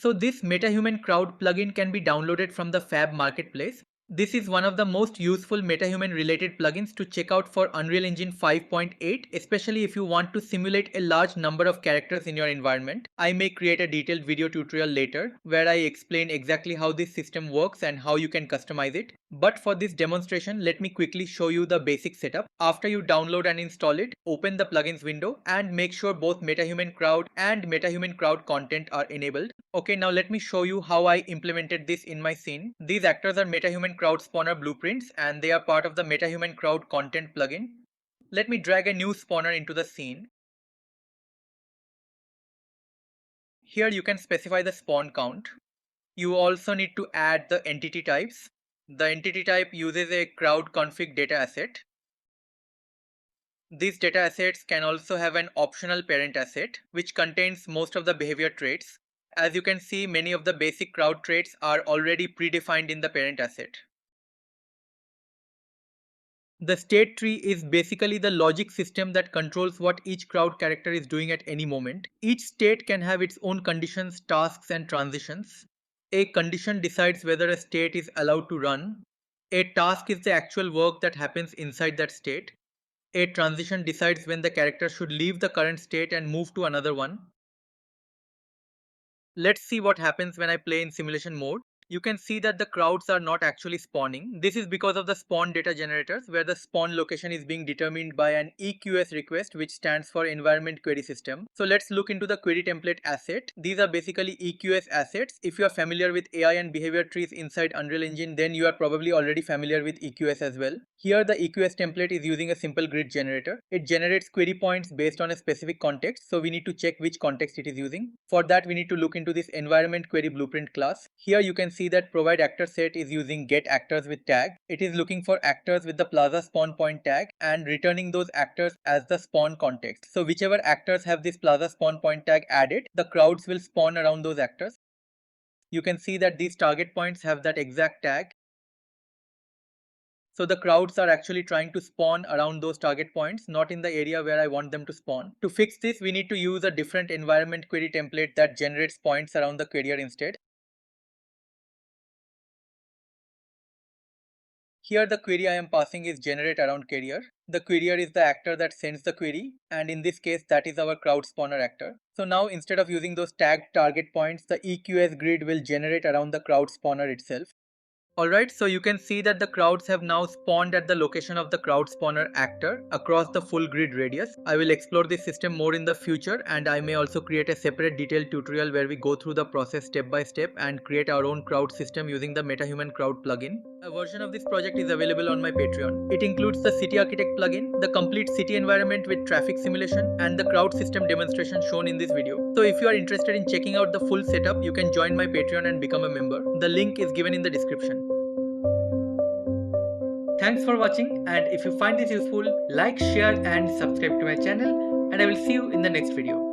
So this MetaHuman Crowd plugin can be downloaded from the Fab marketplace. This is one of the most useful MetaHuman related plugins to check out for Unreal Engine 5.8, especially if you want to simulate a large number of characters in your environment. I may create a detailed video tutorial later where I explain exactly how this system works and how you can customize it. But for this demonstration, let me quickly show you the basic setup. After you download and install it, open the plugins window and make sure both MetaHuman Crowd and MetaHuman Crowd content are enabled. Okay, now let me show you how I implemented this in my scene. These actors are MetaHuman Crowd spawner blueprints and they are part of the MetaHuman Crowd content plugin. Let me drag a new spawner into the scene. Here you can specify the spawn count. You also need to add the entity types. The entity type uses a crowd config data asset. These data assets can also have an optional parent asset, which contains most of the behavior traits. As you can see, many of the basic crowd traits are already predefined in the parent asset. The state tree is basically the logic system that controls what each crowd character is doing at any moment. Each state can have its own conditions, tasks, and transitions. A condition decides whether a state is allowed to run. A task is the actual work that happens inside that state. A transition decides when the character should leave the current state and move to another one. Let's see what happens when I play in simulation mode. You can see that the crowds are not actually spawning. This is because of the spawn data generators, where the spawn location is being determined by an EQS request, which stands for Environment Query System. So let's look into the query template asset. These are basically EQS assets. If you are familiar with AI and behavior trees inside Unreal Engine, then you are probably already familiar with EQS as well. Here the EQS template is using a simple grid generator. It generates query points based on a specific context, so we need to check which context it is using. For that we need to look into this environment query blueprint class. Here you can see that provide actor set is using get actors with tag. It is looking for actors with the plaza spawn point tag and returning those actors as the spawn context. So whichever actors have this plaza spawn point tag added, the crowds will spawn around those actors. You can see that these target points have that exact tag. So the crowds are actually trying to spawn around those target points, not in the area where I want them to spawn. To fix this, we need to use a different environment query template that generates points around the querier instead. Here the query I am passing is generate around querier. The querier is the actor that sends the query, and in this case that is our crowd spawner actor. So now instead of using those tagged target points, the EQS grid will generate around the crowd spawner itself. Alright, so you can see that the crowds have now spawned at the location of the crowd spawner actor across the full grid radius. I will explore this system more in the future, and I may also create a separate detailed tutorial where we go through the process step by step and create our own crowd system using the MetaHuman Crowd plugin. A version of this project is available on my Patreon. It includes the City Architect plugin, the complete city environment with traffic simulation, and the crowd system demonstration shown in this video. So if you are interested in checking out the full setup, you can join my Patreon and become a member. The link is given in the description. Thanks for watching, and if you find this useful, like, share and subscribe to my channel, and I will see you in the next video.